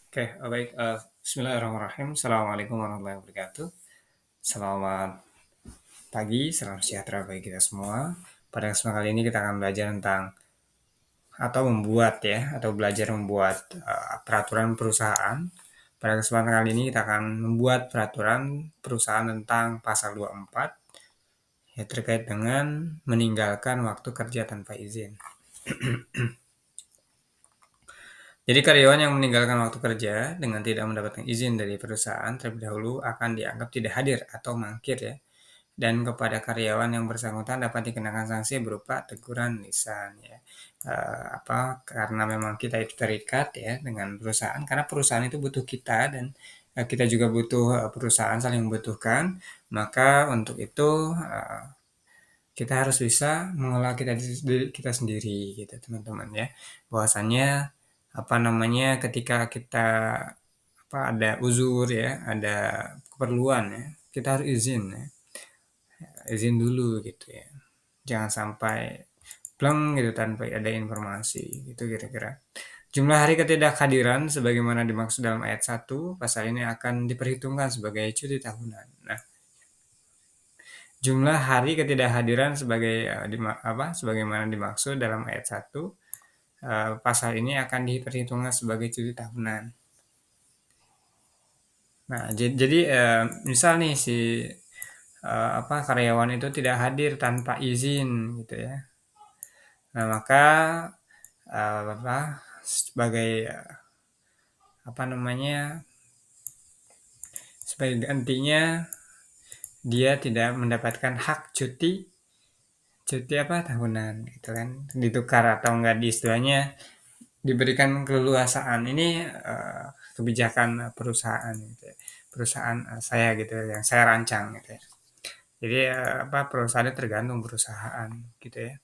Oke, baik. Bismillahirrahmanirrahim. Assalamualaikum warahmatullahi wabarakatuh. Selamat pagi, salam sejahtera bagi kita semua. Pada kesempatan kali ini kita akan belajar tentang atau membuat ya, atau belajar membuat peraturan perusahaan. Pada kesempatan kali ini kita akan membuat peraturan perusahaan tentang pasal 24 ya terkait dengan meninggalkan waktu kerja tanpa izin. Jadi karyawan yang meninggalkan waktu kerja dengan tidak mendapatkan izin dari perusahaan terlebih dahulu akan dianggap tidak hadir atau mangkir ya. Dan kepada karyawan yang bersangkutan dapat dikenakan sanksi berupa teguran lisan ya. Karena memang kita itu terikat ya dengan perusahaan karena perusahaan itu butuh kita dan kita juga butuh perusahaan saling membutuhkan. Maka untuk itu kita harus bisa mengelola kita sendiri gitu teman-teman ya. Bahwasannya ketika kita ada uzur ya, ada keperluan ya, kita harus izin ya. Izin dulu gitu ya. Jangan sampai pleng gitu tanpa ada informasi gitu kira-kira. Jumlah hari ketidakhadiran sebagaimana dimaksud dalam ayat 1 pasal ini akan diperhitungkan sebagai cuti tahunan. Nah, jumlah hari ketidakhadiran sebagaimana dimaksud dalam ayat 1 pasal ini akan diperhitungkan sebagai cuti tahunan. Nah, jadi misal nih si karyawan itu tidak hadir tanpa izin gitu ya. Nah, maka sebagai apa namanya sebagai gantinya dia tidak mendapatkan hak cuti cuti tahunan gitu kan, ditukar atau enggak di istilahnya diberikan keleluasaan. Ini kebijakan perusahaan gitu ya. Perusahaan saya gitu ya, yang saya rancang gitu ya. Jadi perusahaannya tergantung perusahaan gitu ya.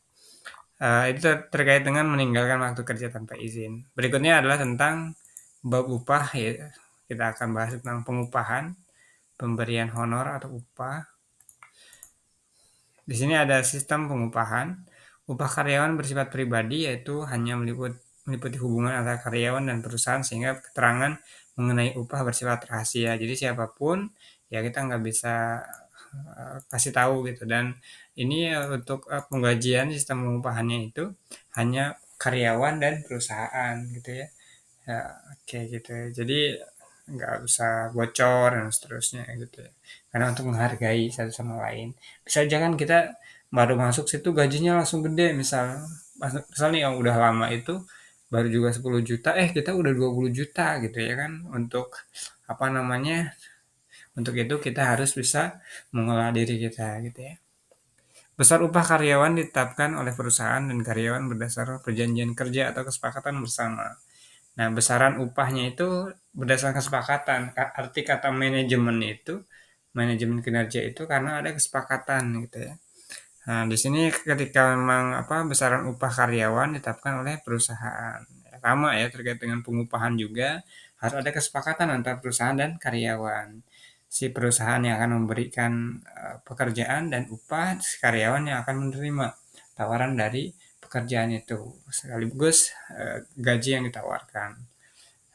Itu terkait dengan meninggalkan waktu kerja tanpa izin. Berikutnya adalah tentang bab upah ya. Kita akan bahas tentang pengupahan, pemberian honor atau upah. Di sini ada sistem pengupahan. Upah karyawan bersifat pribadi yaitu hanya meliputi hubungan antara karyawan dan perusahaan sehingga keterangan mengenai upah bersifat rahasia. Jadi siapapun ya kita nggak bisa kasih tahu gitu dan ini untuk penggajian sistem pengupahannya itu hanya karyawan dan perusahaan gitu ya. Ya, oke gitu ya. Jadi nggak usah bocor dan seterusnya gitu ya. Karena untuk menghargai satu sama lain. Bisa aja kan kita baru masuk situ gajinya langsung gede misal nih yang udah lama itu baru juga 10 juta kita udah 20 juta gitu ya kan untuk apa namanya untuk itu kita harus bisa mengelola diri kita gitu ya. Besar upah karyawan ditetapkan oleh perusahaan dan karyawan berdasar perjanjian kerja atau kesepakatan bersama. Nah, besaran upahnya itu berdasarkan kesepakatan. Arti kata manajemen itu, manajemen kinerja itu karena ada kesepakatan gitu ya. Nah, di sini ketika memang besaran upah karyawan ditetapkan oleh perusahaan. Sama ya terkait dengan pengupahan juga harus ada kesepakatan antara perusahaan dan karyawan. Si perusahaan yang akan memberikan pekerjaan dan upah, si karyawan yang akan menerima tawaran dari pekerjaan itu sekaligus gaji yang ditawarkan.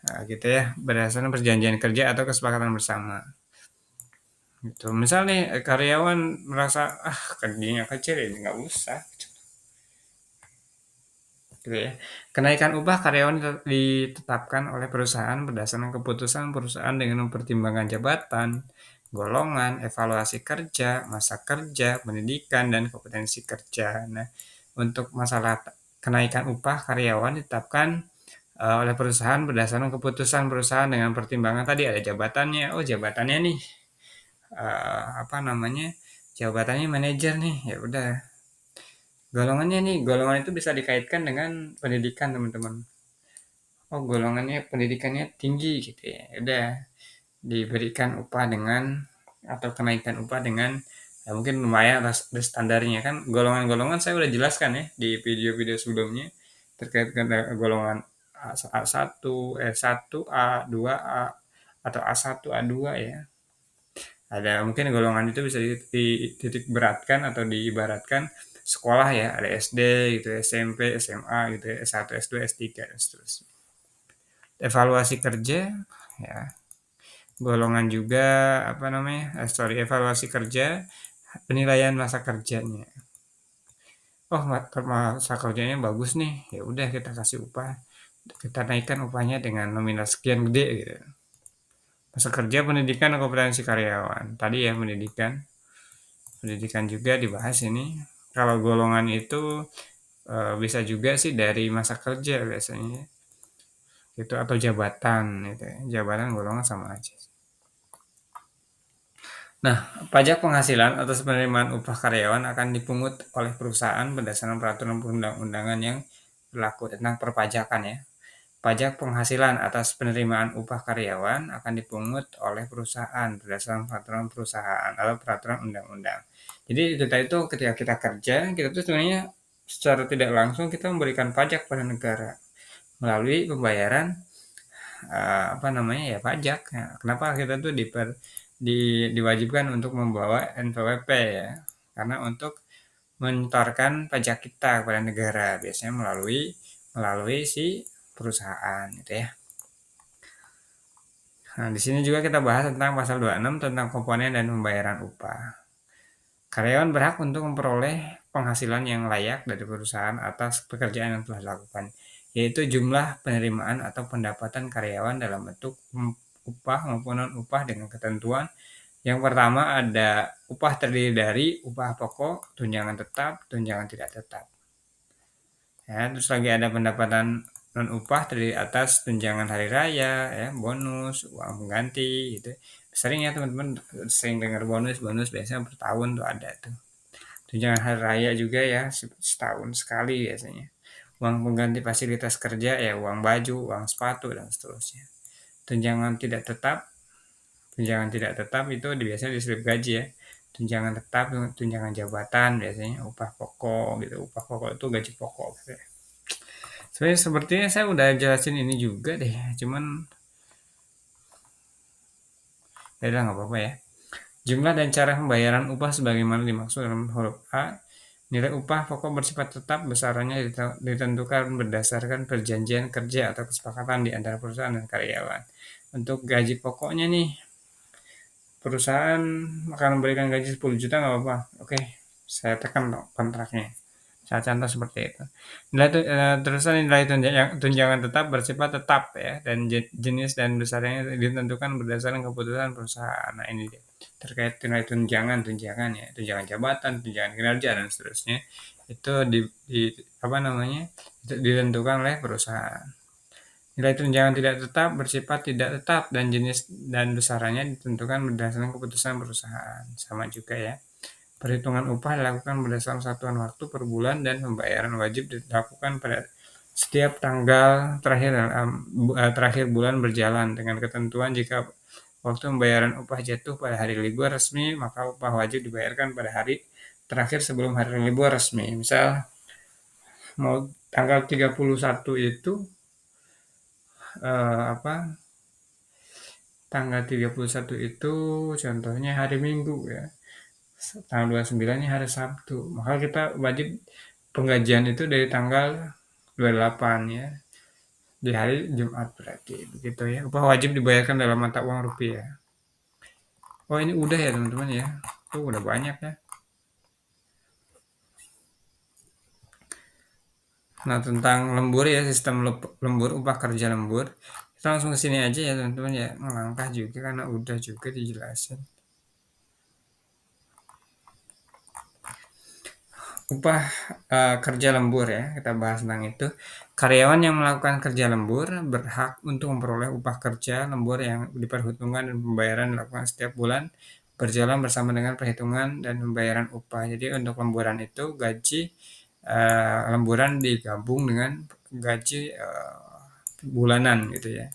Nah, gitu ya, berdasarkan perjanjian kerja atau kesepakatan bersama. Gitu. Misal nih karyawan merasa gajinya kecil ini nggak usah, gitu ya. Kenaikan upah karyawan ditetapkan oleh perusahaan berdasarkan keputusan perusahaan dengan mempertimbangkan jabatan, golongan, evaluasi kerja, masa kerja, pendidikan, dan kompetensi kerja. Nah, untuk masalah kenaikan upah karyawan ditetapkan oleh perusahaan berdasarkan keputusan perusahaan dengan pertimbangan tadi ada jabatannya. Oh, jabatannya nih jabatannya manajer nih. Ya udah. Golongannya nih, golongan itu bisa dikaitkan dengan pendidikan, teman-teman. Oh, golongannya pendidikannya tinggi gitu ya. Ya udah diberikan upah dengan atau kenaikan upah dengan ya mungkin lumayan atas standarnya kan golongan-golongan saya udah jelaskan ya di video-video sebelumnya terkait dengan golongan A1, E1, A2, A atau A1, A2 ya. Ada mungkin golongan itu bisa dititik beratkan atau diibaratkan sekolah ya, ada SD gitu, SMP, SMA gitu ya, S1, S2, S3 dan seterusnya. evaluasi kerja, ya, golongan juga evaluasi kerja, penilaian masa kerjanya. Oh, masa kerjanya bagus nih, ya udah kita kasih upah, kita naikkan upahnya dengan nominal sekian gede gitu. Masa kerja, pendidikan, dan kompetensi karyawan. Tadi ya pendidikan juga dibahas ini. Kalau golongan itu bisa juga sih dari masa kerja biasanya, itu atau jabatan gitu ya. Jabatan golongan sama aja. Nah, pajak penghasilan atas penerimaan upah karyawan akan dipungut oleh perusahaan berdasarkan peraturan perundang-undangan yang berlaku tentang perpajakan ya. Pajak penghasilan atas penerimaan upah karyawan akan dipungut oleh perusahaan berdasarkan peraturan perusahaan atau peraturan undang-undang. Jadi kita itu ketika kita kerja, kita tuh sebenarnya secara tidak langsung kita memberikan pajak pada negara melalui pembayaran ya pajak. Nah, kenapa kita tuh diwajibkan untuk membawa NPWP ya? Karena untuk menyetorkan pajak kita kepada negara biasanya melalui melalui si perusahaan gitu ya. Nah, di sini juga kita bahas tentang pasal 26 tentang komponen dan pembayaran upah. Karyawan berhak untuk memperoleh penghasilan yang layak dari perusahaan atas pekerjaan yang telah dilakukan, yaitu jumlah penerimaan atau pendapatan karyawan dalam bentuk upah maupun non-upah dengan ketentuan. Yang pertama ada upah terdiri dari upah pokok, tunjangan tetap, tunjangan tidak tetap. Ya, terus lagi ada pendapatan non upah terdiri atas tunjangan hari raya, ya, bonus, uang pengganti, gitu. Sering ya teman-teman sering dengar bonus biasanya per tahun tuh ada tuh. Tunjangan hari raya juga ya setahun sekali biasanya. Uang pengganti fasilitas kerja ya uang baju, uang sepatu dan seterusnya. Tunjangan tidak tetap, tunjangan tidak tetap itu biasanya di slip gaji ya. Tunjangan tetap, tunjangan jabatan biasanya upah pokok gitu. Upah pokok itu gaji pokok gitu ya. Sepertinya saya udah jelasin ini juga deh, cuman ya udah nggak apa-apa ya. Jumlah dan cara pembayaran upah sebagaimana dimaksud dalam huruf A. Nilai upah pokok bersifat tetap, besarannya ditentukan berdasarkan perjanjian kerja atau kesepakatan di antara perusahaan dan karyawan. Untuk gaji pokoknya nih, perusahaan akan memberikan gaji 10 juta nggak apa-apa. Oke, saya tekan kontraknya. Saya contoh seperti itu. Terusan nilai tunjangan tetap bersifat tetap ya, dan jenis dan besarnya ditentukan berdasarkan keputusan perusahaan. Nah ini dia. Terkait nilai tunjangan ya, tunjangan jabatan, tunjangan kinerja dan seterusnya itu di apa namanya itu ditentukan oleh perusahaan. Nilai tunjangan tidak tetap bersifat tidak tetap dan jenis dan besarannya ditentukan berdasarkan keputusan perusahaan. Sama juga ya. Perhitungan upah dilakukan berdasarkan satuan waktu per bulan dan pembayaran wajib dilakukan pada setiap tanggal terakhir bulan berjalan dengan ketentuan jika waktu pembayaran upah jatuh pada hari libur resmi maka upah wajib dibayarkan pada hari terakhir sebelum hari libur resmi. Misal mau tanggal 31 itu eh, apa tanggal 31 itu contohnya hari Minggu ya. Tanggal 29-nya hari Sabtu. Maka kita wajib penggajian itu dari tanggal 28 ya. Di hari Jumat berarti begitu ya. Upah wajib dibayarkan dalam mata uang rupiah. Oh ini udah ya teman-teman ya. Tuh udah banyak ya. Nah tentang lembur ya sistem lembur upah kerja lembur. Kita langsung ke sini aja ya teman-teman ya. Melangkah juga karena udah juga dijelasin. Upah kerja lembur ya, kita bahas tentang itu. Karyawan yang melakukan kerja lembur berhak untuk memperoleh upah kerja lembur yang diperhitungkan dan pembayaran dilakukan setiap bulan berjalan bersama dengan perhitungan dan pembayaran upah. Jadi untuk lemburan itu gaji lemburan digabung dengan gaji bulanan gitu ya.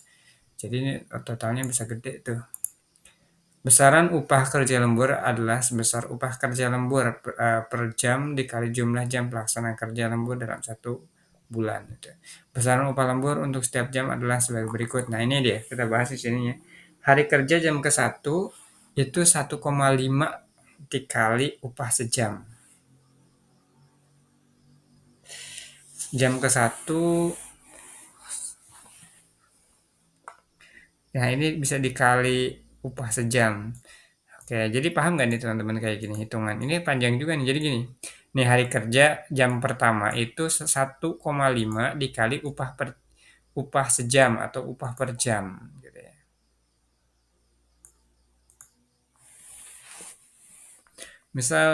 Jadi ini totalnya bisa gede tuh. Besaran upah kerja lembur adalah sebesar upah kerja lembur per jam dikali jumlah jam pelaksanaan kerja lembur dalam satu bulan. Gitu. Besaran upah lembur untuk setiap jam adalah sebagai berikut. Nah ini dia, kita bahas di sini ya. Hari kerja jam ke-1 itu 1,5 dikali upah sejam. Jam ke-1 Nah, ini bisa dikali upah sejam. Oke, jadi paham nggak nih teman-teman kayak gini hitungan? Ini panjang juga nih. Jadi gini, nih hari kerja jam pertama itu 1,5 dikali upah sejam atau upah per jam gitu ya. Misal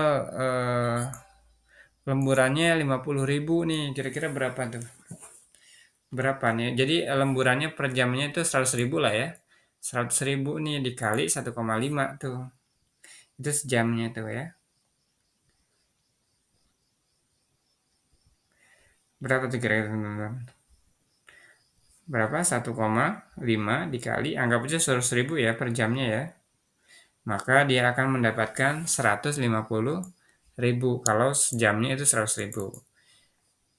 lemburannya 50.000 nih, kira-kira berapa tuh? Berapa nih? Jadi lemburannya per jamnya itu 100.000 lah ya. 100.000 nih dikali 1,5 tuh. Itu sejamnya tuh ya. Berapa tuh kira-kira teman-teman? Berapa? 1,5 dikali, anggap aja 100.000 ya per jamnya ya. Maka dia akan mendapatkan 150.000 kalau sejamnya itu 100.000.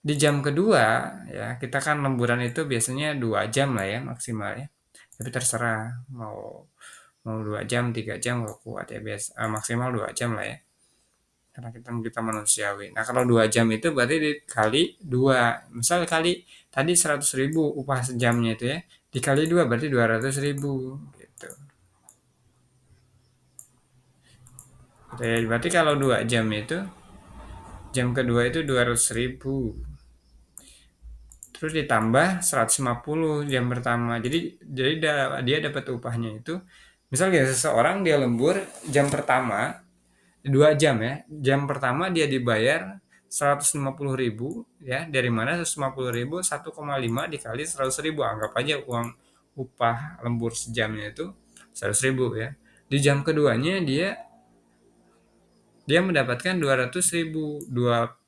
Di jam kedua ya, kita kan lemburan itu biasanya 2 jam lah ya maksimal ya. Tapi terserah mau mau 2 jam, 3 jam kalau kuat ya maksimal 2 jam lah ya. Karena kita manusiawi. Nah, kalau 2 jam itu berarti dikali 2. Misal kali tadi 100.000 upah sejamnya itu ya, dikali 2 berarti 200.000 gitu. Oke, berarti kalau 2 jam itu, jam kedua itu 200.000. Terus ditambah 150 jam pertama. Jadi dia dapat upahnya itu, misalnya seseorang dia lembur jam pertama 2 jam ya. Jam pertama dia dibayar 150.000 ya. Dari mana 150.000? 1,5 dikali 100.000. Anggap aja uang upah lembur sejamnya itu 100.000 ya. Di jam keduanya dia mendapatkan 200.000.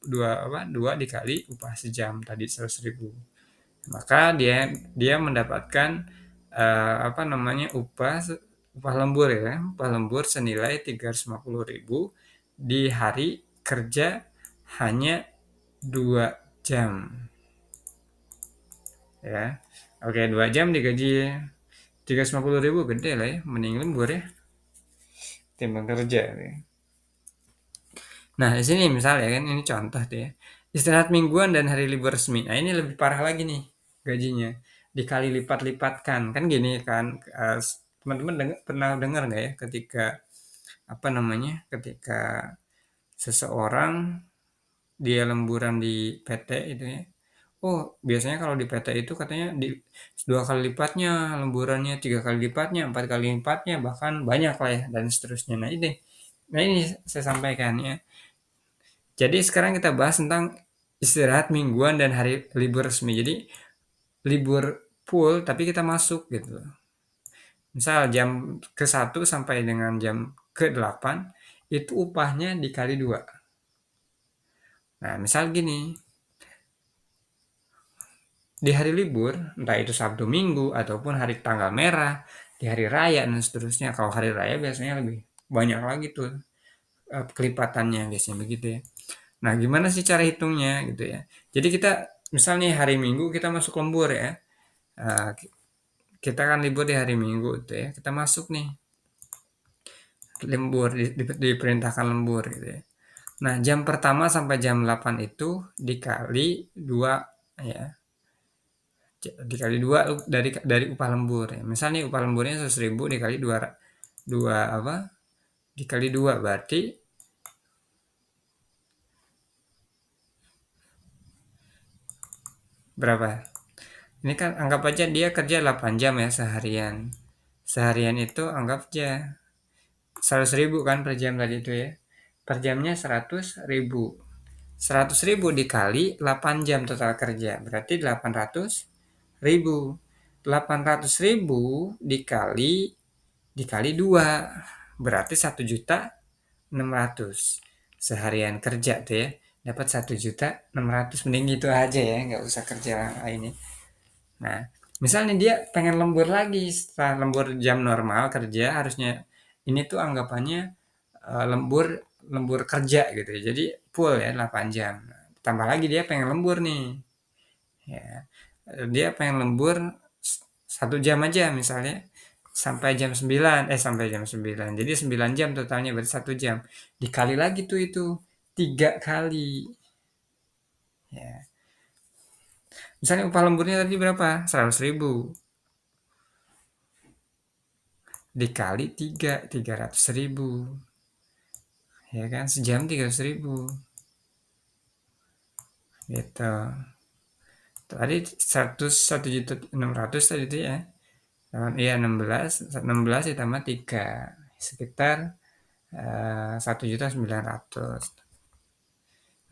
Dua dikali upah sejam tadi 100.000. Maka dia mendapatkan apa namanya upah lembur ya, upah lembur senilai 350.000 di hari kerja hanya 2 jam ya. Oke, 2 jam digaji 350.000 gede lah ya, mending lembur ya timbang kerja ya. Nah, di sini misalnya kan ini contoh tuh ya. Istirahat mingguan dan hari libur resmi. Nah, ini lebih parah lagi nih gajinya. Dikali lipat-lipatkan. Kan gini kan teman-teman pernah dengar nggak ya ketika apa namanya? Ketika seseorang dia lemburan di PT itu ya. Oh, biasanya kalau di PT itu katanya di 2 kali lipatnya lemburannya, 3 kali lipatnya, 4 kali lipatnya, bahkan banyak lah ya dan seterusnya. Nah ini saya sampaikan ya. Jadi sekarang kita bahas tentang istirahat mingguan dan hari libur resmi. Jadi libur full tapi kita masuk gitu. Misal jam ke 1 sampai dengan jam ke 8 itu upahnya dikali 2. Nah, misal gini, di hari libur, entah itu Sabtu Minggu ataupun hari tanggal merah, di hari raya dan seterusnya. Kalau hari raya biasanya lebih banyak lagi tuh kelipatannya biasanya begitu ya. Nah, gimana sih cara hitungnya gitu ya. Jadi kita misalnya hari Minggu kita masuk lembur ya. Nah, kita kan libur di hari Minggu tuh ya. Kita masuk nih lembur diperintahkan lembur gitu ya. Nah, jam pertama sampai jam 8 itu dikali 2 ya. Dikali 2 dari upah lembur ya. Misalnya upah lemburnya 100.000 dikali 2 2 apa? Dikali 2 berarti berapa? Ini kan anggap aja dia kerja 8 jam ya seharian. Seharian itu anggap aja 100.000 kan per jam tadi itu ya. Per jamnya 100.000. 100.000 dikali 8 jam total kerja. Berarti 800.000. 800.000 dikali 2. Berarti 1.600.000. Seharian kerja tuh ya. Dapat 1.600.000. Mending gitu aja ya. Nggak usah kerja ini. Nah, misalnya dia pengen lembur lagi setelah lembur jam normal kerja harusnya ini tuh anggapannya lembur lembur kerja gitu ya. Jadi full ya 8 jam. Tambah lagi dia pengen lembur nih. Ya. Dia pengen lembur 1 jam aja misalnya sampai jam 9. Jadi 9 jam totalnya berarti 1 jam. Dikali lagi tuh itu 3 kali. Ya. Misalnya upah lemburnya tadi berapa? 100.000. dikali 3, 300.000. Ya kan, sejam 300.000. Gitu. Tadi 101.600.000 tadi itu ya. Iya 16 ditambah 3 sekitar 1.900.000.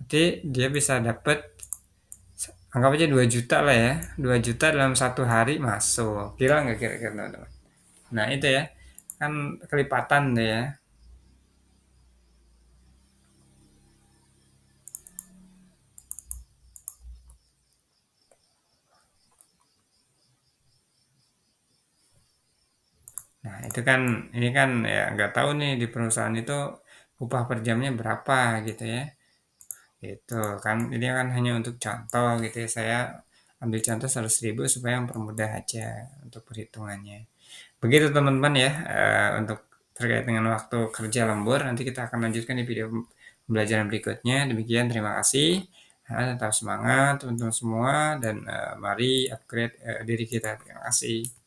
Nanti dia bisa dapat anggap aja 2 juta lah ya. 2 juta dalam 1 hari masuk. Kira nggak kira-kira teman-teman? Nah itu ya, kan kelipatan deh ya. Nah itu kan, ini kan ya nggak tahu nih di perusahaan itu upah per jamnya berapa gitu ya. Itu kan ini kan hanya untuk contoh gitu ya. Saya ambil contoh 100.000 supaya mempermudah aja untuk perhitungannya. Begitu teman-teman ya, untuk terkait dengan waktu kerja lembur, nanti kita akan lanjutkan di video pembelajaran berikutnya. Demikian, terima kasih. Tetap semangat teman-teman semua dan mari upgrade diri kita. Terima kasih.